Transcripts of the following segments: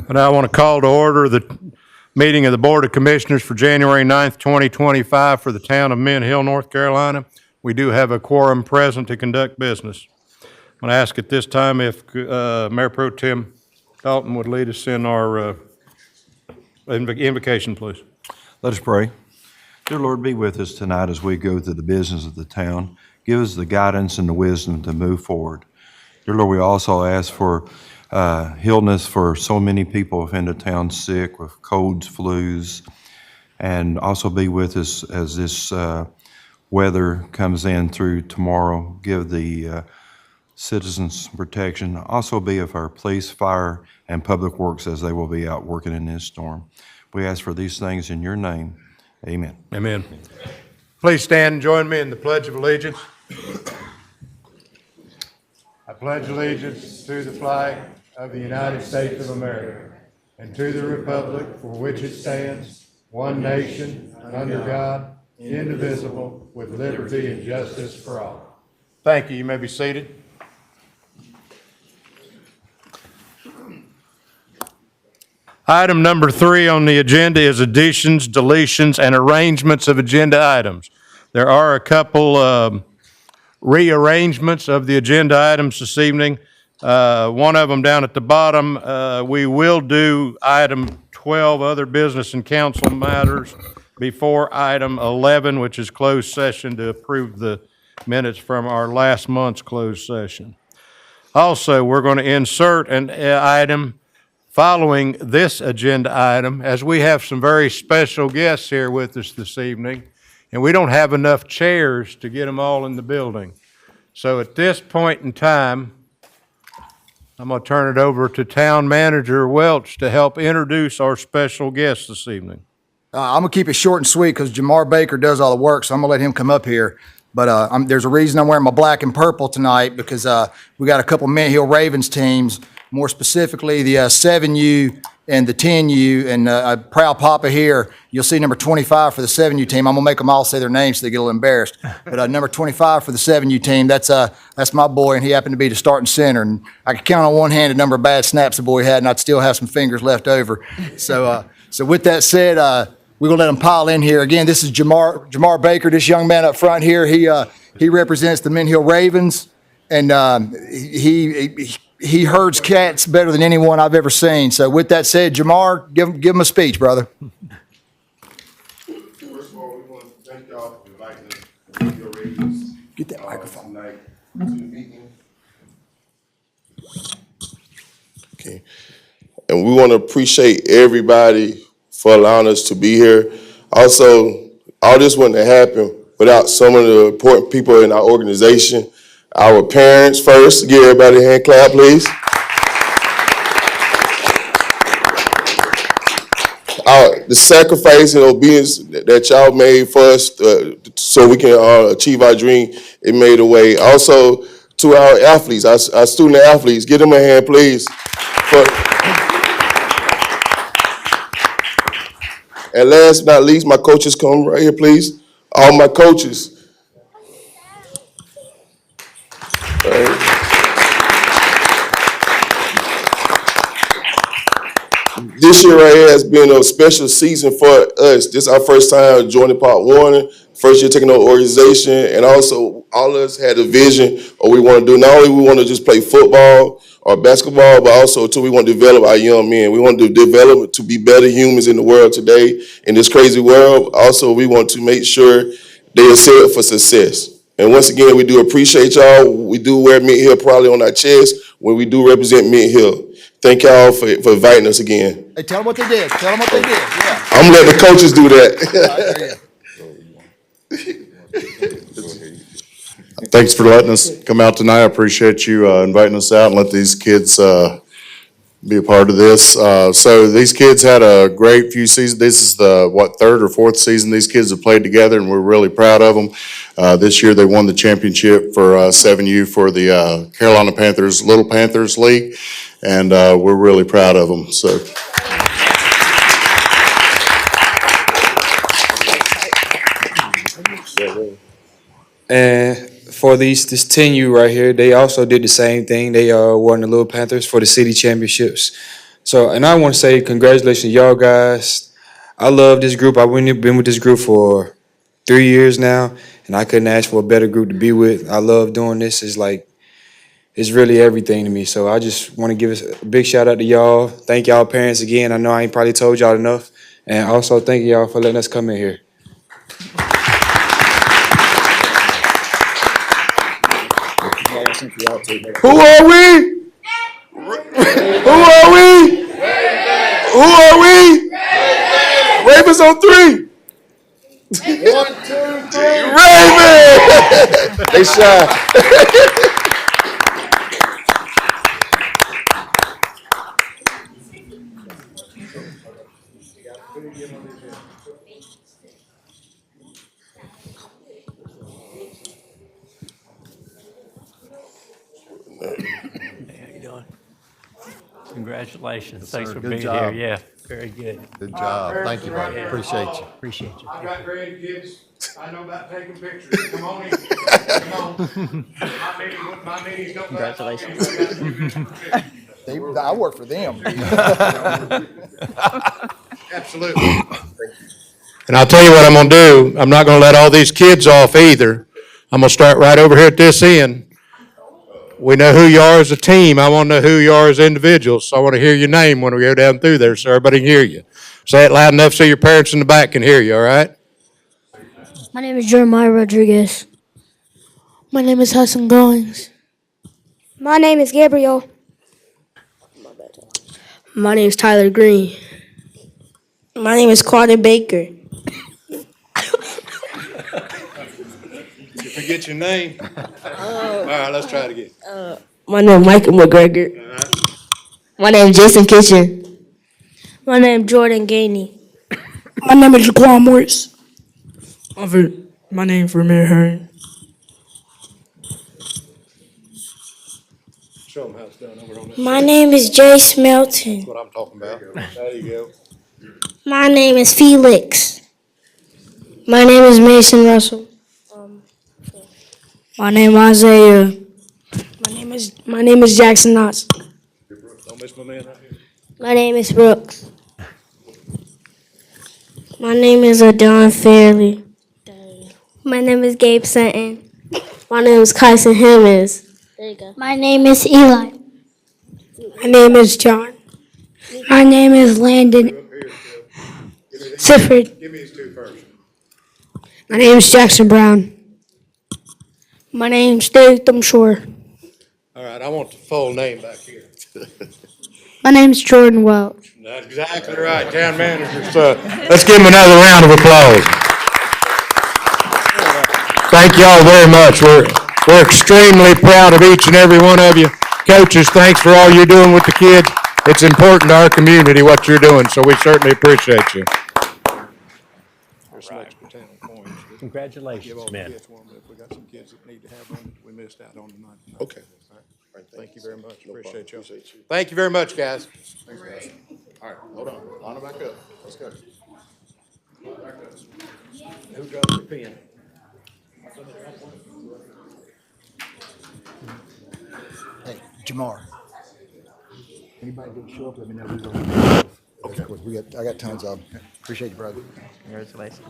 And I want to call to order the meeting of the Board of Commissioners for January 9th, 2025 for the town of Mint Hill, North Carolina. We do have a quorum present to conduct business. I'm going to ask at this time if Mayor Pro Tem Dalton would lead us in our invocation, please. Let us pray. Dear Lord, be with us tonight as we go through the business of the town. Give us the guidance and the wisdom to move forward. Dear Lord, we also ask for healness for so many people in the town sick with colds, flus, and also be with us as this weather comes in through tomorrow. Give the citizens protection. Also be with our police, fire, and public works as they will be out working in this storm. We ask for these things in your name. Amen. Amen. Please stand and join me in the Pledge of Allegiance. I pledge allegiance to the flag of the United States of America and to the republic for which it stands, one nation, under God, indivisible, with liberty and justice for all. Thank you. You may be seated. Item number 3 on the agenda is additions, deletions, and arrangements of agenda items. There are a couple rearrangements of the agenda items this evening. One of them down at the bottom, we will do item 12, other business and council matters, before item 11, which is closed session, to approve the minutes from our last month's closed session. Also, we're going to insert an item following this agenda item, as we have some very special guests here with us this evening, and we don't have enough chairs to get them all in the building. So at this point in time, I'm going to turn it over to Town Manager Welch to help introduce our special guests this evening. I'm going to keep it short and sweet because Jamar Baker does all the work, so I'm going to let him come up here. But there's a reason I'm wearing my black and purple tonight, because we got a couple Mint Hill Ravens teams, more specifically the 7U and the 10U. And proud papa here, you'll see number 25 for the 7U team. I'm going to make them all say their names so they get a little embarrassed. But number 25 for the 7U team, that's my boy, and he happened to be the starting center. And I could count on one hand the number of bad snaps the boy had, and I'd still have some fingers left over. So with that said, we're going to let him pile in here. Again, this is Jamar Baker, this young man up front here. He represents the Mint Hill Ravens, and he herds cats better than anyone I've ever seen. So with that said, Jamar, give him a speech, brother. First of all, we want to thank y'all for inviting us to Mint Hill Ravens. Get that microphone. Tonight to the meeting. Okay. And we want to appreciate everybody for allowing us to be here. Also, all this wouldn't have happened without some of the important people in our organization. Our parents first. Give everybody a hand clap, please. The sacrifice and obedience that y'all made for us so we can achieve our dream, it made a way. Also, to our athletes, our student athletes, give them a hand, please. And last but not least, my coaches, come right here, please. All my coaches. This year right here has been a special season for us. This is our first time joining Pop Warner, first year taking over the organization, and also all of us had a vision of what we want to do. Not only we want to just play football or basketball, but also too we want to develop our young men. We want to develop to be better humans in the world today, in this crazy world. Also, we want to make sure they are set up for success. And once again, we do appreciate y'all. We do wear Mint Hill proudly on our chest when we do represent Mint Hill. Thank y'all for inviting us again. Hey, tell them what they did. Tell them what they did. Yeah. I'm gonna let the coaches do that. Thanks for letting us come out tonight. I appreciate you inviting us out and let these kids be a part of this. So these kids had a great few seasons. This is the, third or fourth season these kids have played together, and we're really proud of them. This year they won the championship for 7U for the Carolina Panthers, Little Panthers League, and we're really proud of them. So. And for this 10U right here, they also did the same thing. They won the Little Panthers for the city championships. So, and I want to say congratulations, y'all guys. I love this group. I've been with this group for 3 years now, and I couldn't ask for a better group to be with. I love doing this. It's really everything to me. So I just want to give a big shout out to y'all. Thank y'all parents again. I know I ain't probably told y'all enough. And also thank y'all for letting us come in here. Who are we? Who are we? Who are we? Ravens on 3. 1, 2, 3. Ravens! They shy. Congratulations. Thanks for Good being job. here. Yeah, very good. Good job. Thank you, buddy. Appreciate you. Appreciate you. I've got grandkids. I know about taking pictures. Come on in. Come on. My meetings don't. Congratulations. I work for them. Absolutely. And I'll tell you what I'm gonna do. I'm not gonna let all these kids off either. I'm gonna start right over here at this end. We know who you are as a team. I want to know who you are as individuals. So I want to hear your name when we go down through there so everybody can hear you. Say it loud enough so your parents in the back can hear you, all right? My name is Jeremiah Rodriguez. My name is Hudson Goings. My name is Gabriel. My name is Tyler Green. My name is Quaden Baker. You forget your name? All right, let's try it again. My name is Michael McGregor. My name is Jason Kitchen. My name is Jordan Gainey. My name is Jaquan Morris. My name is Ramir Hearn. Show them how it's done over on that. My name is Jay Smelton. That's what I'm talking about. There you go. My name is Felix. My name is Mason Russell. My name is Isaiah. My name is Jackson Knotts. Don't miss my man right here. My name is Brooks. My name is Adon Fairley. My name is Gabe Sutton. My name is Kyson Hemmings. There you go. My name is Eli. My name is John. My name is Landon Sifford. Give me his two first. My name is Jackson Brown. My name is Statham Shore. All right, I want the full name back here. My name is Jordan Welch. That's exactly right, town manager's son. Let's give him another round of applause. Thank you all very much. We're extremely proud of each and every one of you. Coaches, thanks for all you're doing with the kids. It's important to our community what you're doing, so we certainly appreciate you. There's some extra town coins. Congratulations, man. We got some kids that need to have one we missed out on tonight. Okay. Thank you very much. Appreciate you. Thank you very much, guys. Thanks, guys. All right, hold on. Line it back up. Let's go. Who got the pen? Hey, Jamar. Anybody didn't show up, let me know. We're going. Okay. I got tons of them. Appreciate you, brother. Congratulations.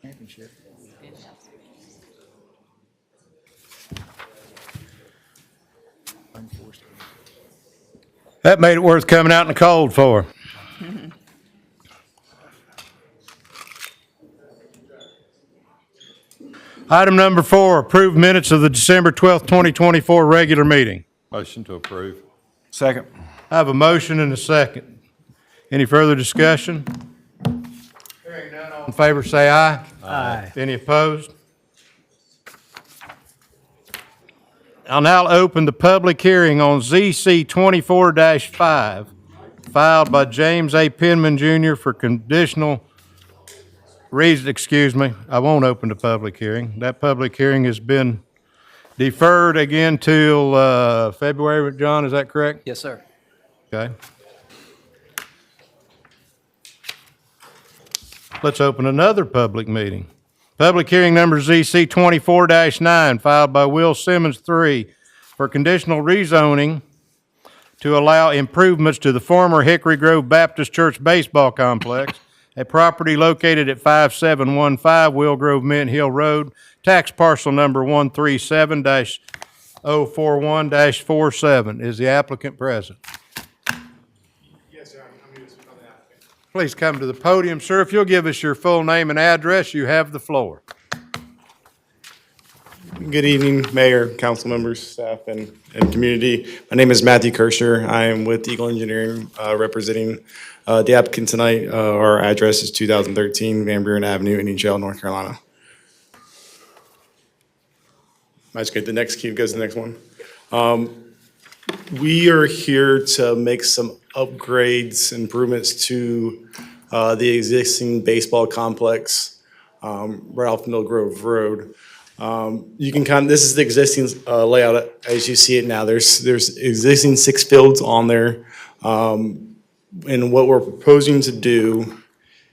Championship. That made it worth coming out in the cold for. Item number 4, approve minutes of the December 12th, 2024 regular meeting. Motion to approve. Second. I have a motion and a second. Any further discussion? Hearing none, all in favor, say aye. Aye. Any opposed? I'll now open the public hearing on ZC 24-5, filed by James A. Penman Jr. for conditional reason, excuse me, I won't open the public hearing. That public hearing has been deferred again till February. John, is that correct? Yes, sir. Okay. Let's open another public meeting. Public hearing number ZC 24-9, filed by Will Simmons III, for conditional rezoning to allow improvements to the former Hickory Grove Baptist Church baseball complex, a property located at 5715 Will Grove Mint Hill Road, tax parcel number 137-041-47. Is the applicant present? Yes, sir. I'm here to speak on the applicant. Please come to the podium, sir. If you'll give us your full name and address, you have the floor. Good evening, Mayor, council members, staff, and community. My name is Matthew Kirscher. I am with Eagle Engineering, representing the applicant tonight. Our address is 2013 Van Buren Avenue, Indian Trail, North Carolina. Might just get the next key, goes to the next one. We are here to make some upgrades, improvements to the existing baseball complex right off Mill Grove Road. You can this is the existing layout as you see it now. There's existing 6 fields on there. And what we're proposing to do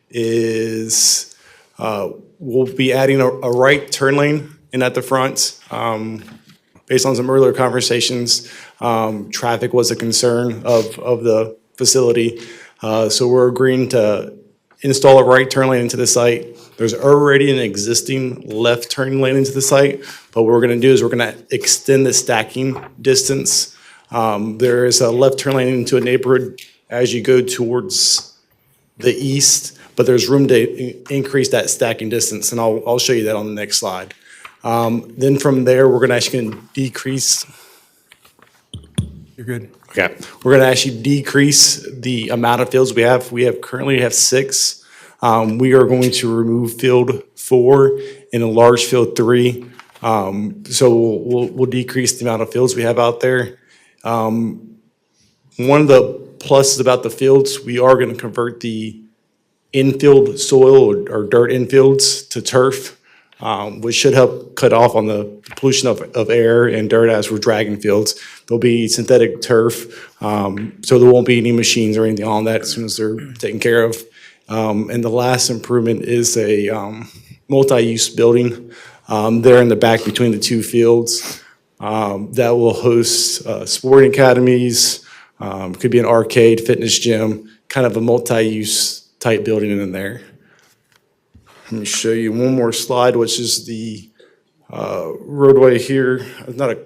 is we'll be adding a right turn lane in at the front. Based on some earlier conversations, traffic was a concern of the facility. So we're agreeing to install a right turn lane into the site. There's already an existing left turn lane into the site, but what we're gonna do is we're gonna extend the stacking distance. There is a left turn lane into a neighborhood as you go towards the east, but there's room to increase that stacking distance, and I'll show you that on the next slide. Then from there, we're gonna actually decrease. You're good. Okay, we're gonna actually decrease the amount of fields we have. We currently have 6. We are going to remove field 4 and enlarge field 3. So we'll decrease the amount of fields we have out there. One of the pluses about the fields, we are gonna convert the infield soil or dirt infields to turf, which should help cut off on the pollution of air and dirt as we're dragging fields. There'll be synthetic turf, so there won't be any machines or anything on that as soon as they're taken care of. And the last improvement is a multi-use building there in the back between the 2 fields that will host sporting academies, could be an arcade, fitness gym, kind of a multi-use type building in there. Let me show you one more slide, which is the roadway here. There's not a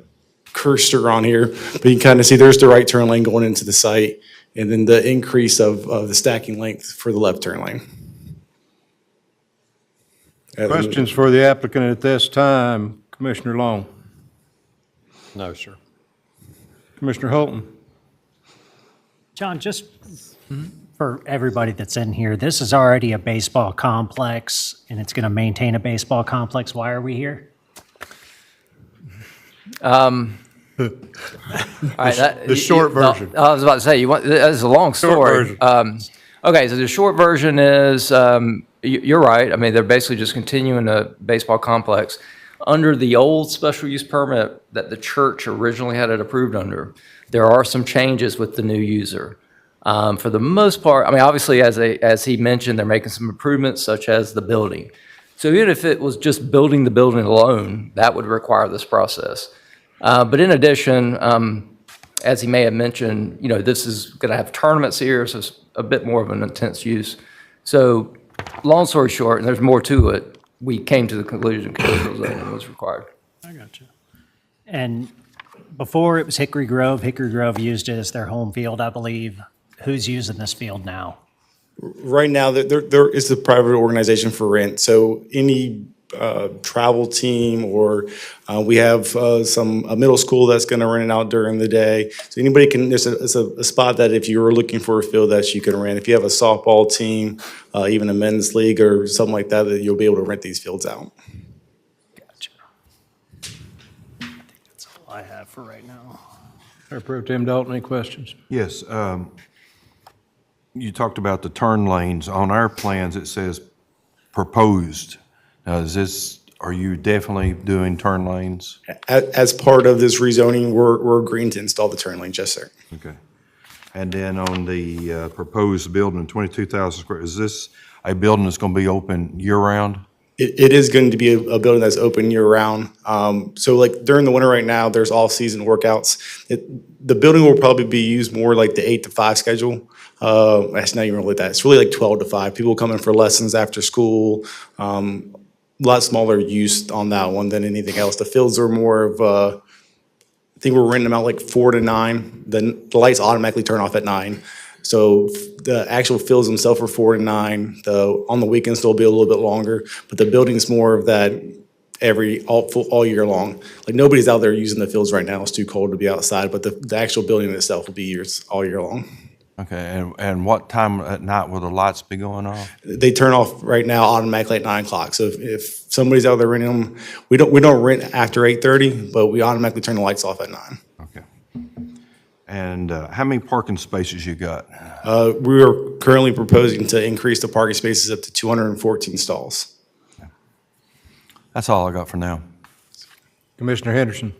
cursor on here, but you can kind of see there's the right turn lane going into the site, and then the increase of the stacking length for the left turn lane. Questions for the applicant at this time? Commissioner Long. No, sir. Commissioner Holton. John, just for everybody that's in here, this is already a baseball complex, and it's going to maintain a baseball complex. Why are we here? All right, The short version. I was about to say, that's a long story. version. Okay, so the short version is, you're right. I mean, they're basically just continuing a baseball complex. Under the old special use permit that the church originally had it approved under, there are some changes with the new user. For the most part, I mean, obviously, as he mentioned, they're making some improvements such as the building. So even if it was just building the building alone, that would require this process. But in addition, as he may have mentioned, you know, this is going to have tournaments here, so it's a bit more of an intense use. So long story short, and there's more to it, we came to the conclusion conditional zoning was required. I got you. And before it was Hickory Grove used it as their home field, I believe. Who's using this field now? Right now, there is a private organization for rent, so any travel team or we have a middle school that's going to rent it out during the day. So anybody can, there's a spot that if you were looking for a field that you can rent. If you have a softball team, even a men's league or something like that, that you'll be able to rent these fields out. Gotcha. I think that's all I have for right now. Mayor Pro Tem Dalton, any questions? Yes, you talked about the turn lanes. On our plans, it says proposed. Now, are you definitely doing turn lanes? As part of this rezoning, we're agreeing to install the turn lanes, yes, sir. Okay. And then on the proposed building, 22,000 square, is this a building that's going to be open year-round? It is going to be a building that's open year-round. So like during the winter right now, there's all-season workouts. The building will probably be used more like the 8 to 5 schedule. That's not even really that. It's really like 12 to 5. People come in for lessons after school. A lot smaller use on that one than anything else. The fields are more of, I think we're renting them out like 4 to 9. Then the lights automatically turn off at 9. So the actual fields themselves are 4 to 9. On the weekends, they'll be a little bit longer, but the building's more of that all year long. Like nobody's out there using the fields right now. It's too cold to be outside, but the actual building itself will be all year long. Okay, and what time at night will the lights be going off? They turn off right now automatically at 9 o'clock. So if somebody's out there renting them, we don't rent after 8:30, but we automatically turn the lights off at 9. Okay. And how many parking spaces you got? We are currently proposing to increase the parking spaces up to 214 stalls. That's all I got for now. Commissioner Henderson.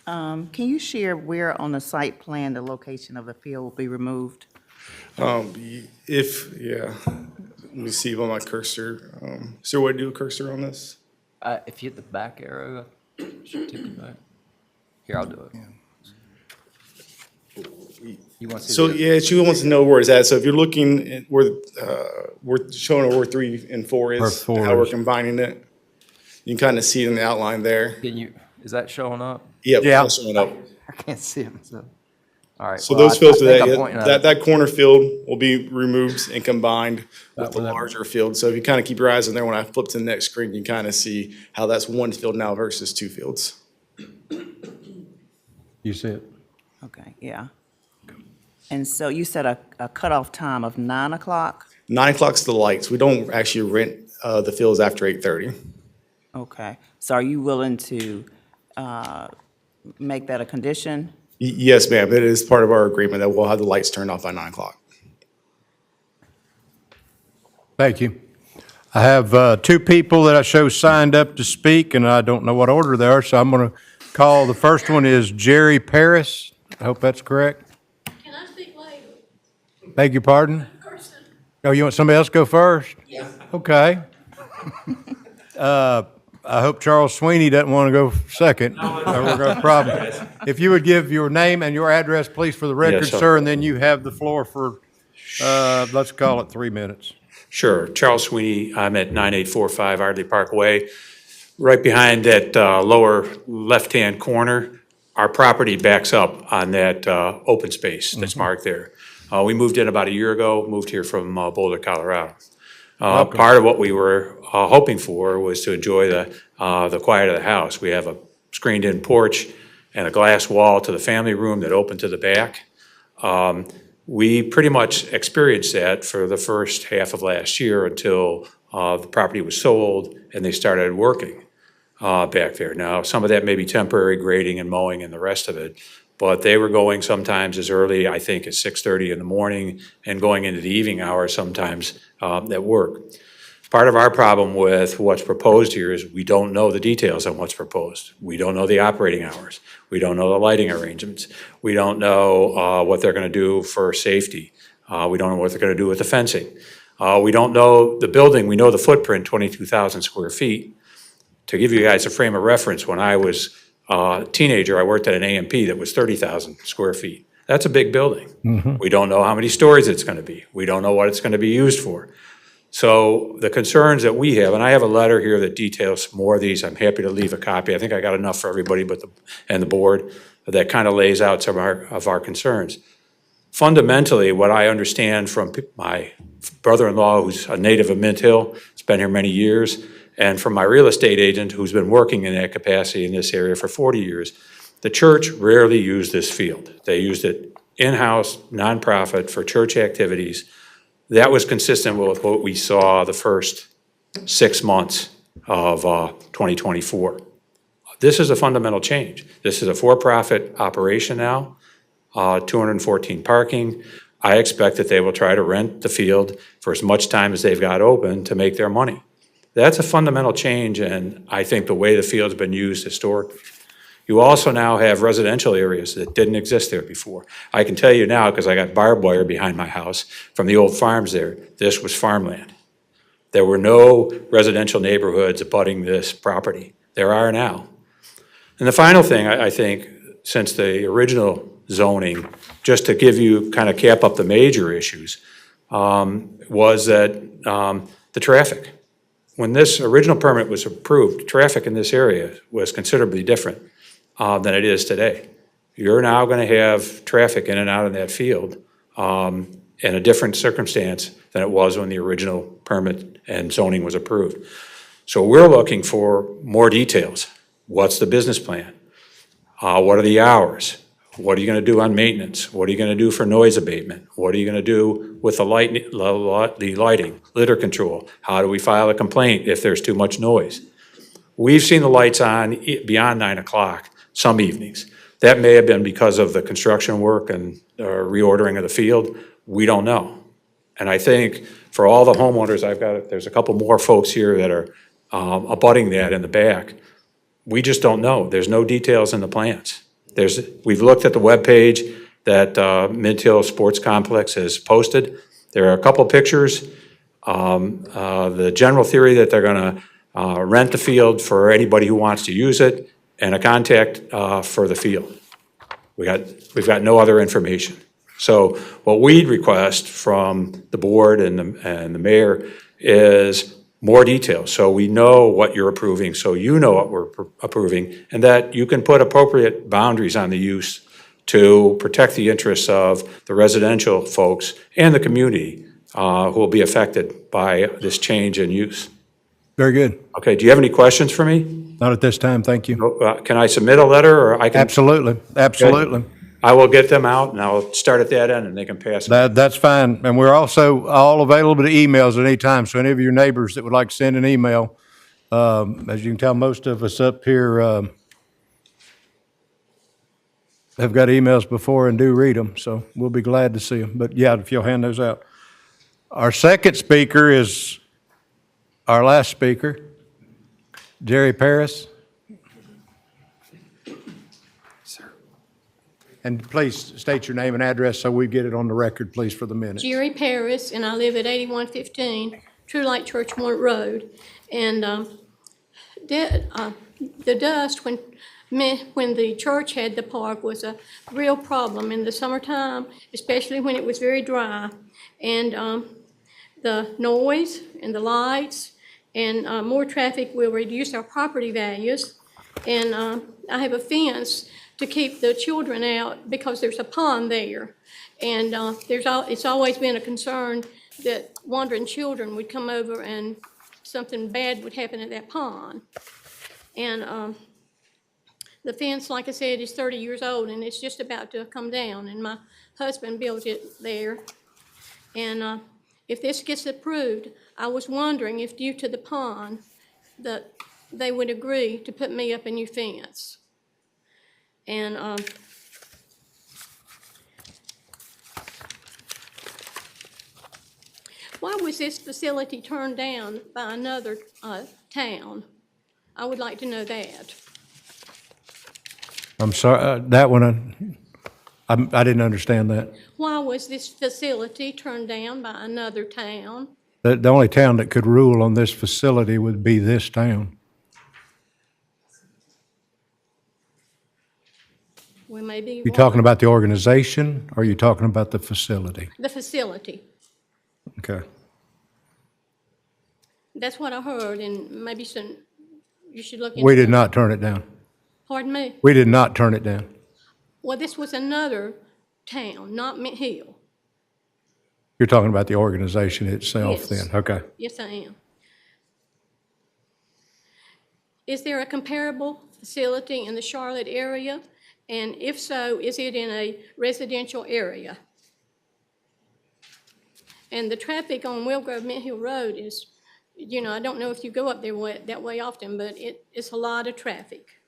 Can you share where on the site plan the location of the field will be removed? Let me see on my cursor. Is there a way to do a cursor on this? If you hit the back arrow, it should take you back. Here, I'll do it. You want to see So, the- yeah, she wants to know where it's at. So if you're looking at where, we're showing where 3 and 4 is, Where 4 how we're is. combining it. You can kind of see it in the outline there. Is that showing up? Yep, Yeah. that's showing up. I can't see them, so. All right. So well, those I fields, think I'm pointing at it. that corner field will be removed and combined with the larger field. So if you kind of keep your eyes on there, when I flip to the next screen, you can kind of see how that's 1 field now versus 2 fields. You see it? Okay, yeah. And so you said a cutoff time of 9 o'clock? 9 o'clock's the lights. We don't actually rent the fields after 8:30. Okay. So are you willing to make that a condition? Yes, ma'am. It is part of our agreement that we'll have the lights turned off by 9 o'clock. Thank you. I have 2 people that I show signed up to speak, and I don't know what order they are, so I'm going to call. The first one is Jerry Paris. I hope that's correct. Can I speak later? Beg your pardon? Oh, you want somebody else to go first? Yes. Okay. I hope Charles Sweeney doesn't want to go second. We're going to have a problem. If you would give your name and your address, please, for the record, Yes, sir. sir, and then you have the floor for, let's call it 3 minutes. Sure. Charles Sweeney, I'm at 9845 Ardley Parkway. Right behind that lower left-hand corner, our property backs up on that open space that's marked there. We moved in about a year ago, moved here from Boulder, Colorado. Part of what we were hoping for was to enjoy the quiet of the house. We have a screened-in porch and a glass wall to the family room that opened to the back. We pretty much experienced that for the first half of last year until the property was sold and they started working back there. Now, some of that may be temporary grading and mowing and the rest of it, but they were going sometimes as early, I think, as 6:30 in the morning and going into the evening hours sometimes at work. Part of our problem with what's proposed here is we don't know the details on what's proposed. We don't know the operating hours. We don't know the lighting arrangements. We don't know what they're going to do for safety. We don't know what they're going to do with the fencing. We don't know the building. We know the footprint, 22,000 square feet. To give you guys a frame of reference, when I was a teenager, I worked at an A&P that was 30,000 square feet. That's a big building. We don't know how many stories it's going to be. We don't know what it's going to be used for. So the concerns that we have, and I have a letter here that details more of these. I'm happy to leave a copy. I think I got enough for everybody and the board that kind of lays out some of our concerns. Fundamentally, what I understand from my brother-in-law, who's a native of Mint Hill, has been here many years, and from my real estate agent, who's been working in that capacity in this area for 40 years, the church rarely used this field. They used it in-house, nonprofit, for church activities. That was consistent with what we saw the first 6 months of 2024. This is a fundamental change. This is a for-profit operation now, 214 parking. I expect that they will try to rent the field for as much time as they've got open to make their money. That's a fundamental change in, I think, the way the field's been used historically. You also now have residential areas that didn't exist there before. I can tell you now, because I got barbed wire behind my house from the old farms there, this was farmland. There were no residential neighborhoods abutting this property. There are now. And the final thing, I think, since the original zoning, just to give you, kind of cap up the major issues, was that the traffic. When this original permit was approved, traffic in this area was considerably different than it is today. You're now going to have traffic in and out of that field in a different circumstance than it was when the original permit and zoning was approved. So we're looking for more details. What's the business plan? What are the hours? What are you going to do on maintenance? What are you going to do for noise abatement? What are you going to do with the lighting, litter control? How do we file a complaint if there's too much noise? We've seen the lights on beyond 9 o'clock some evenings. That may have been because of the construction work and reordering of the field. We don't know. And I think for all the homeowners, there's a couple more folks here that are abutting that in the back. We just don't know. There's no details in the plans. We've looked at the webpage that Mint Hill Sports Complex has posted. There are a couple pictures. The general theory that they're going to rent the field for anybody who wants to use it, and a contact for the field. We've got no other information. So what we'd request from the board and the mayor is more details, so we know what you're approving, so you know what we're approving, and that you can put appropriate boundaries on the use to protect the interests of the residential folks and the community who will be affected by this change in use. Very good. Okay, do you have any questions for me? Not at this time, thank you. Can I submit a letter, or I can? Absolutely, absolutely. I will get them out, and I'll start at that end, and they can pass it. That's fine. And we're also all available to emails at any time. So any of your neighbors that would like to send an email, as you can tell, most of us up here have got emails before and do read them. So we'll be glad to see them. But yeah, if you'll hand those out. Our second speaker is our last speaker, Jerry Paris. And please state your name and address so we get it on the record, please, for the minutes. Jerry Paris, and I live at 8115 True Light Churchmont Road. And the dust when the church had the park was a real problem in the summertime, especially when it was very dry. And the noise and the lights and more traffic will reduce our property values. And I have a fence to keep the children out because there's a pond there. And it's always been a concern that wandering children would come over and something bad would happen at that pond. And the fence, like I said, is 30 years old, and it's just about to come down. And my husband built it there. And if this gets approved, I was wondering if due to the pond that they would agree to put me up a new fence. And why was this facility turned down by another town? I would like to know that. I'm sorry, that one, I didn't understand that. Why was this facility turned down by another town? The only town that could rule on this facility would be this town. We may be You talking about the organization, or are you talking about the facility? the facility. Okay. That's what I heard, and maybe you should look into. We did not turn it down. Pardon me? We did not turn it down. Well, this was another town, not Mint Hill. You're talking about the organization itself Yes. then? Okay. Yes, I am. Is there a comparable facility in the Charlotte area? And if so, is it in a residential area? And the traffic on Wellgrove Mint Hill Road is, I don't know if you go up there that way often, but it's a lot of traffic.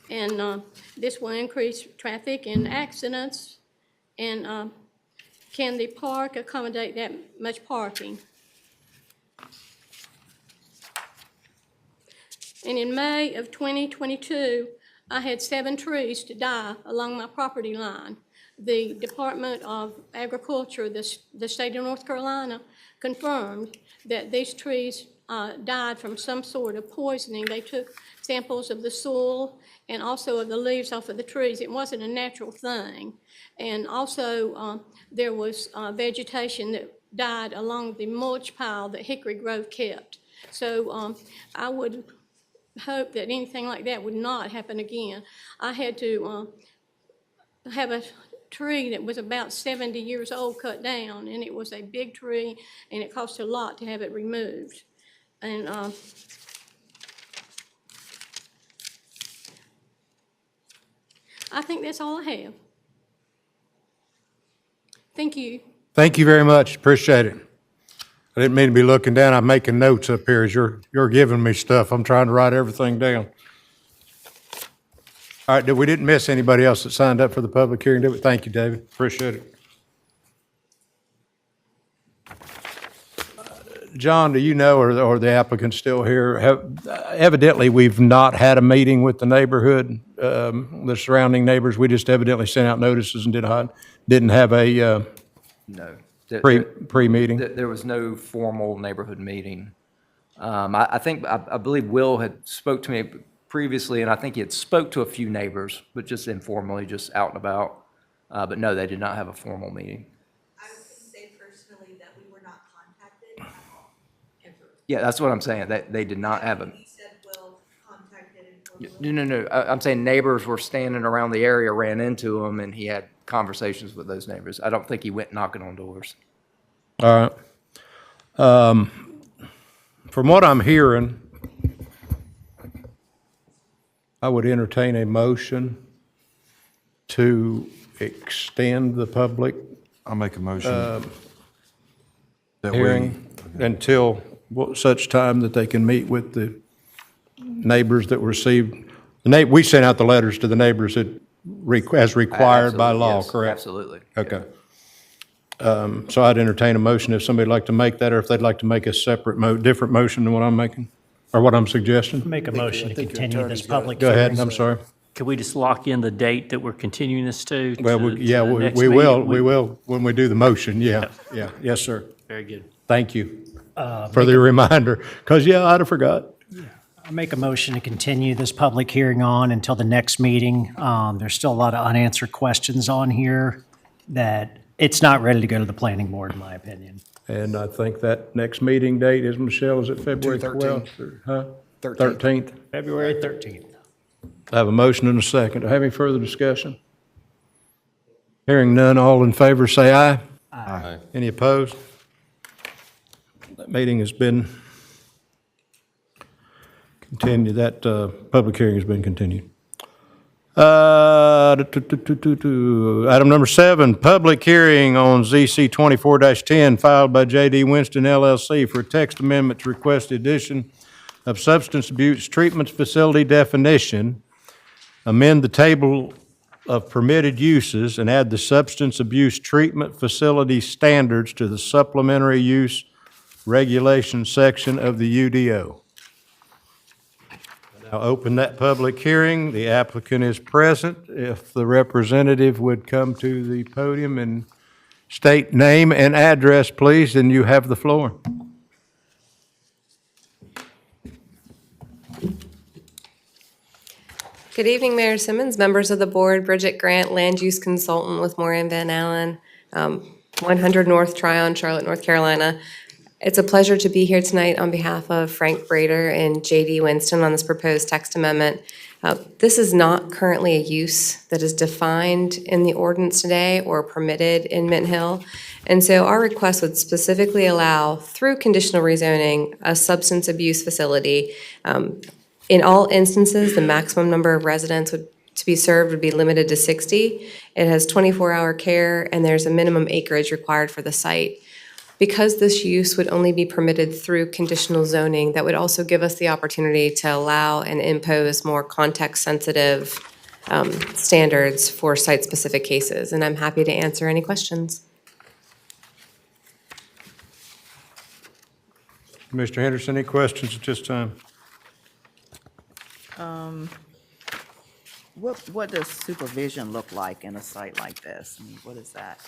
And this will increase traffic and accidents. And Can the park accommodate that much parking? And in May of 2022, I had 7 trees to die along my property line. The Department of Agriculture, the state of North Carolina, confirmed that these trees died from some sort of poisoning. They took samples of the soil and also of the leaves off of the trees. It wasn't a natural thing. And also, there was vegetation that died along the mulch pile that Hickory Grove kept. So I would hope that anything like that would not happen again. I had to have a tree that was about 70 years old cut down, and it was a big tree, and it cost a lot to have it removed. And I think that's all I have. Thank you. Thank you very much, appreciate it. I didn't mean to be looking down, I'm making notes up here as you're giving me stuff. I'm trying to write everything down. All right, we didn't miss anybody else that signed up for the public hearing, did we? Thank you, David, appreciate it. John, do you know, or the applicant still here? Evidently, we've not had a meeting with the neighborhood, the surrounding neighbors. We just evidently sent out notices and didn't have a No. pre-meeting. There was no formal neighborhood meeting. I believe Will had spoke to me previously, and I think he had spoke to a few neighbors, but just informally, just out and about. But no, they did not have a formal meeting. I would say personally that we were not contacted at all, ever. Yeah, that's what I'm saying. They did not have a. He said Will contacted informally. No. I'm saying neighbors were standing around the area, ran into him, and he had conversations with those neighbors. I don't think he went knocking on doors. All right. From what I'm hearing, I would entertain a motion to extend the public I'll make a motion. that we- hearing until such time that they can meet with the neighbors that received. We sent out the letters to the neighbors as required by Absolutely, law, yes, correct? Absolutely. Okay. So I'd entertain a motion if somebody'd like to make that, or if they'd like to make a separate different motion than what I'm making, or what I'm suggesting. Make a motion to continue this public Go hearing. ahead, I'm sorry. Could we just lock in the date that we're continuing this to? Well, to yeah, the we next will, meeting? we will, when we do the motion, yeah, yes, sir. Very good. Thank you for the reminder, because, yeah, I'd have forgot. I make a motion to continue this public hearing on until the next meeting. There's still a lot of unanswered questions on here that it's not ready to go to the planning board, in my opinion. And I think that next meeting date is, Michelle, is it February 12th? Huh? 13th. February 13th. I have a motion and a second. Do I have any further discussion? Hearing none, all in favor say aye. Aye. Any opposed? That meeting has been continued, that public hearing has been continued. Item number 7, public hearing on ZC 24-10 filed by J.D. Winston LLC for a text amendment to request the addition of substance abuse treatment facility definition, amend the table of permitted uses, and add the substance abuse treatment facility standards to the supplementary use regulation section of the UDO. I'll open that public hearing. The applicant is present. If the representative would come to the podium and state name and address, please, and you have the floor. Good evening, Mayor Simmons, members of the board, Bridget Grant, land use consultant with Moran Van Allen, 100 North Tryon, Charlotte, North Carolina. It's a pleasure to be here tonight on behalf of Frank Brader and J.D. Winston on this proposed text amendment. This is not currently a use that is defined in the ordinance today or permitted in Mint Hill. And so our request would specifically allow, through conditional rezoning, a substance abuse facility. In all instances, the maximum number of residents to be served would be limited to 60. It has 24-hour care, and there's a minimum acreage required for the site. Because this use would only be permitted through conditional zoning, that would also give us the opportunity to allow and impose more context-sensitive standards for site-specific cases. And I'm happy to answer any questions. Mr. Henderson, any questions at this time? What does supervision look like in a site like this? I mean, what is that?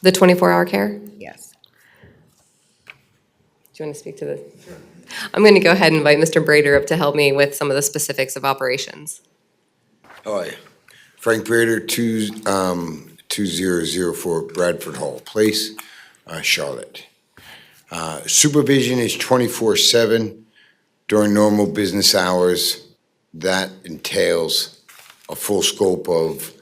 The 24-hour care? Yes. Do you want to speak to this? I'm going to go ahead and invite Mr. Brader up to help me with some of the specifics of operations. Hi, Frank Brader, 2004 Bradford Hall Place, Charlotte. Supervision is 24/7 during normal business hours. That entails a full scope of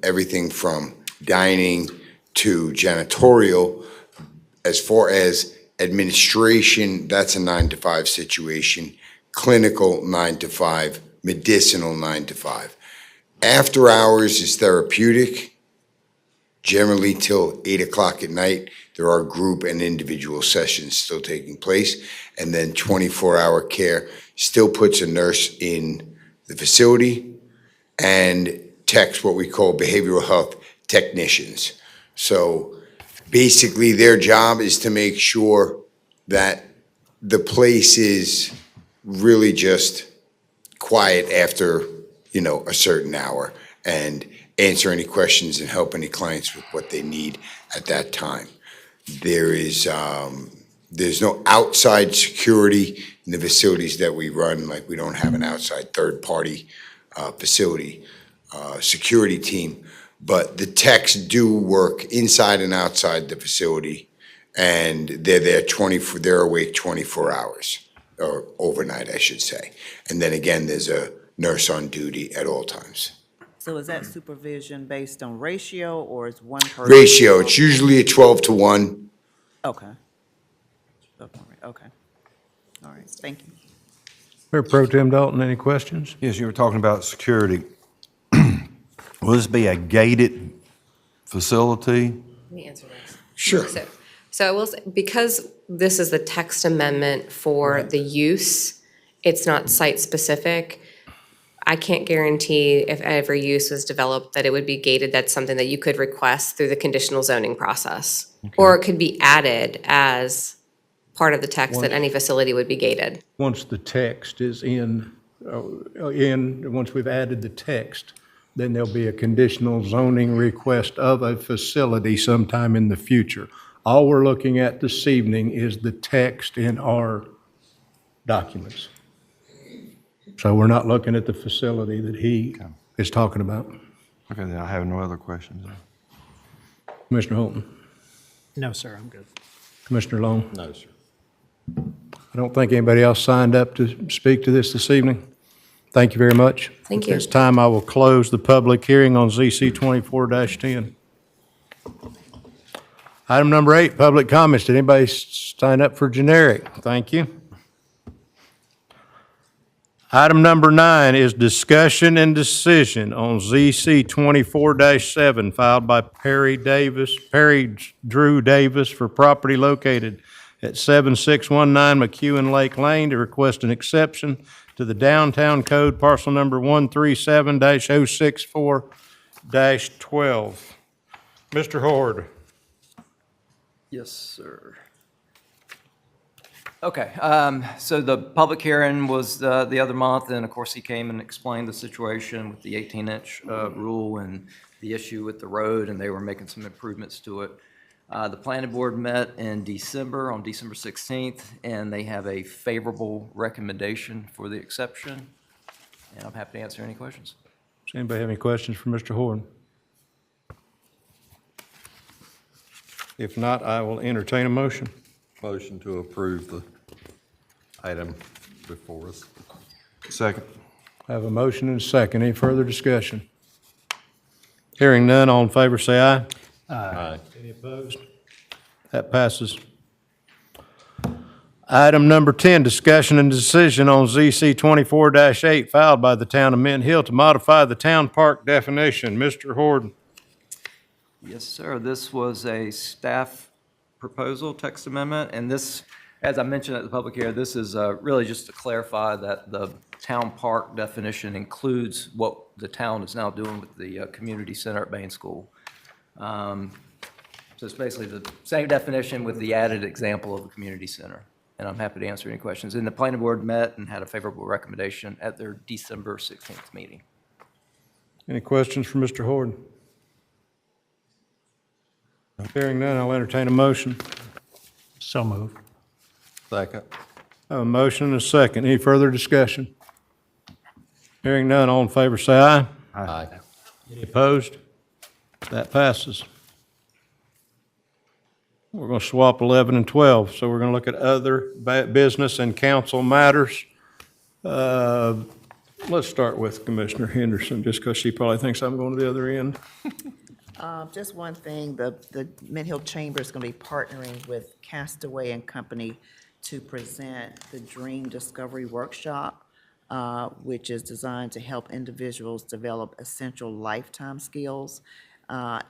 everything from dining to janitorial. As far as administration, that's a 9 to 5 situation. Clinical, 9 to 5. Medicinal, 9 to 5. After hours is therapeutic, generally till 8 o'clock at night. There are group and individual sessions still taking place. And then 24-hour care still puts a nurse in the facility and techs, what we call behavioral health technicians. So basically their job is to make sure that the place is really just quiet after, a certain hour, and answer any questions and help any clients with what they need at that time. There's no outside security in the facilities that we run, like we don't have an outside third-party facility security team, but the techs do work inside and outside the facility, and they're awake 24 hours, or overnight, I should say. And then again, there's a nurse on duty at all times. So is that supervision based on ratio, or is one person? Ratio, it's usually a 12-to-1. Okay. Okay. All right, thank you. Mayor Pro Tem Dalton, any questions? Yes, you were talking about security. Will this be a gated facility? Let me answer this. Sure. So I will say, because this is the text amendment for the use, it's not site-specific. I can't guarantee if every use was developed that it would be gated. That's something that you could request through the conditional zoning process. Or it could be added as part of the text that any facility would be gated. Once the text is once we've added the text, then there'll be a conditional zoning request of a facility sometime in the future. All we're looking at this evening is the text in our documents. So we're not looking at the facility that he is talking about. Okay, then I have no other questions. Commissioner Holton? No, sir, I'm good. Commissioner Long? No, sir. I don't think anybody else signed up to speak to this evening. Thank you very much. Thank you. At this time, I will close the public hearing on ZC 24-10. Item number 8, public comments. Did anybody sign up for generic? Thank you. Item number 9 is discussion and decision on ZC 24-7 filed by Perry Drew Davis for property located at 7619 McEwen Lake Lane to request an exception to the downtown code parcel number 137-064-12. Mr. Horde. Yes, sir. Okay, so the public hearing was the other month, and of course, he came and explained the situation with the 18-inch rule and the issue with the road, and they were making some improvements to it. The planning board met in December, on December 16th, and they have a favorable recommendation for the exception, and I'm happy to answer any questions. Does anybody have any questions for Mr. Horde? If not, I will entertain a motion. Motion to approve the item before us. Second. I have a motion and a second. Any further discussion? Hearing none, all in favor say aye. Aye. Any opposed? That passes. Item number 10, discussion and decision on ZC 24-8 filed by the town of Mint Hill to modify the town park definition. Mr. Horde. Yes, sir. This was a staff proposal, text amendment, and this, as I mentioned at the public hearing, this is really just to clarify that the town park definition includes what the town is now doing with the community center at Bain School. So it's basically the same definition with the added example of a community center. and I'm happy to answer any questions. And the planning board met and had a favorable recommendation at their December 16th meeting. Any questions for Mr. Horton? Hearing none, I'll entertain a motion. So moved. Second. A motion and a second. Any further discussion? Hearing none, all in favor say aye. Aye. Any opposed? That passes. We're going to swap 11 and 12, so we're going to look at other business and council matters. Let's start with Commissioner Henderson, just because she probably thinks I'm going to the other end. Just one thing, the Mint Hill Chamber is going to be partnering with Castaway and Company to present the Dream Discovery Workshop, which is designed to help individuals develop essential lifetime skills.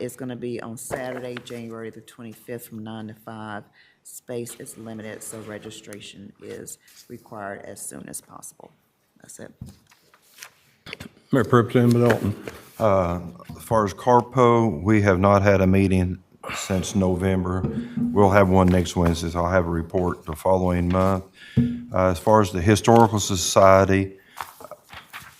It's going to be on Saturday, January the 25th from 9 to 5. Space is limited, so registration is required as soon as possible. That's it. Mayor Pro Tem Dalton. As far as Carpo, we have not had a meeting since November. We'll have one next Wednesday, so I'll have a report the following month. As far as the Historical Society,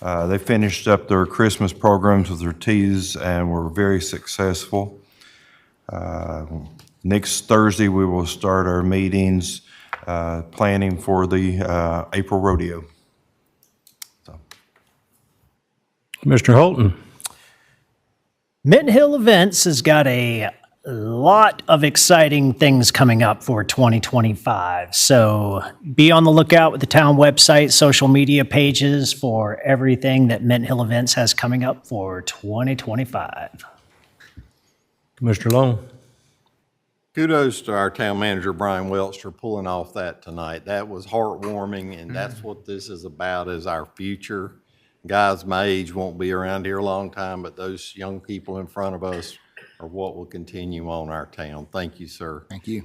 they finished up their Christmas programs with their teas and were very successful. Next Thursday, we will start our meetings, planning for the April rodeo. Mr. Holton. Mint Hill Events has got a lot of exciting things coming up for 2025. So be on the lookout with the town website, social media pages for everything that Mint Hill Events has coming up for 2025. Mr. Long. Kudos to our town manager, Brian Welch, for pulling off that tonight. That was heartwarming, and that's what this is about, is our future. Guys my age won't be around here a long time, but those young people in front of us are what will continue on our town. Thank you, sir. Thank you.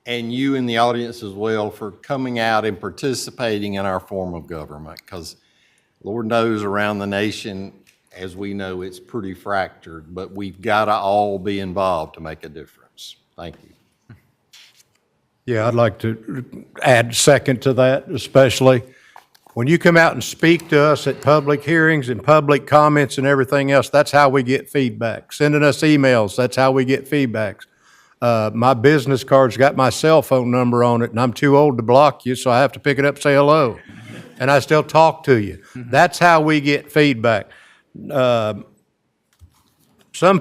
And you in the audience as well for coming out and participating in our form of government, because Lord knows around the nation, as we know, it's pretty fractured, but we've got to all be involved to make a difference. Thank you. Yeah, I'd like to add second to that, especially when you come out and speak to us at public hearings and public comments and everything else. That's how we get feedback. Sending us emails, that's how we get feedbacks. My business card's got my cell phone number on it, and I'm too old to block you, so I have to pick it up, say hello, and I still talk to you. That's how we get feedback. Some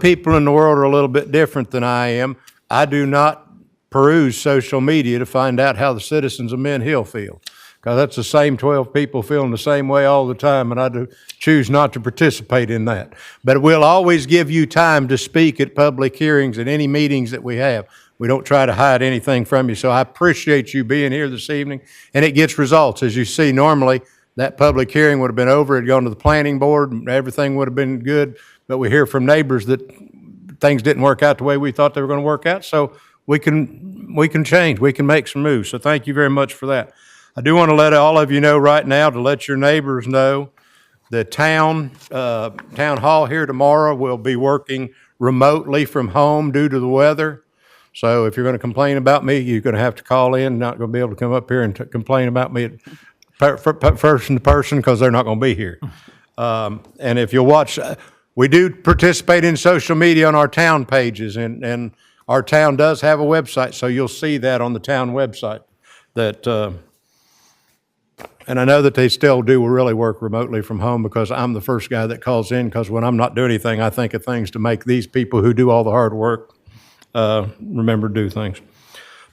people in the world are a little bit different than I am. I do not peruse social media to find out how the citizens of Mint Hill feel, because that's the same 12 people feeling the same way all the time, and I do choose not to participate in that. But we'll always give you time to speak at public hearings and any meetings that we have. We don't try to hide anything from you, so I appreciate you being here this evening, and it gets results. As you see, normally that public hearing would have been over, it'd gone to the planning board, and everything would have been good, but we hear from neighbors that things didn't work out the way we thought they were going to work out, so we can change, we can make some moves. So thank you very much for that. I do want to let all of you know right now, to let your neighbors know, the town hall here tomorrow will be working remotely from home due to the weather. So if you're going to complain about me, you're going to have to call in, not going to be able to come up here and complain about me person to person, because they're not going to be here. And if you'll watch, we do participate in social media on our town pages, and our town does have a website, so you'll see that on the town website. And I know that they still do really work remotely from home, because I'm the first guy that calls in, because when I'm not doing anything, I think of things to make these people who do all the hard work remember to do things.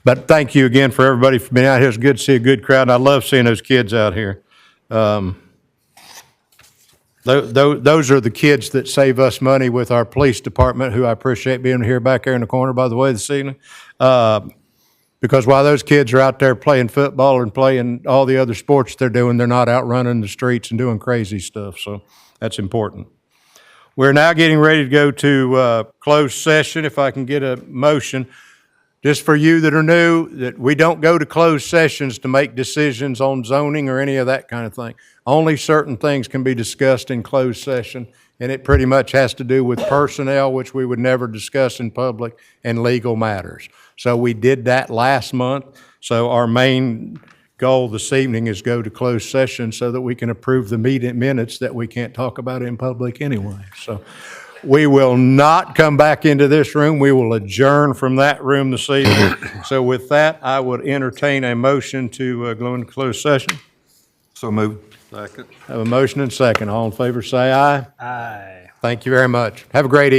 But thank you again for everybody for being out here. It's good to see a good crowd. I love seeing those kids out here. Those are the kids that save us money with our police department, who I appreciate being here back there in the corner, by the way, this evening. Because while those kids are out there playing football and playing all the other sports they're doing, they're not out running the streets and doing crazy stuff. So that's important. We're now getting ready to go to closed session. If I can get a motion. Just for you that are new, that we don't go to closed sessions to make decisions on zoning or any of that kind of thing. Only certain things can be discussed in closed session, and it pretty much has to do with personnel, which we would never discuss in public, and legal matters. So we did that last month. So our main goal this evening is go to closed session so that we can approve the meeting minutes that we can't talk about in public anyway. So we will not come back into this room. We will adjourn from that room this evening. So with that, I would entertain a motion to go into closed session. So move. Second. Have a motion and second. All in favor, say aye. Aye. Thank you very much. Have a great evening.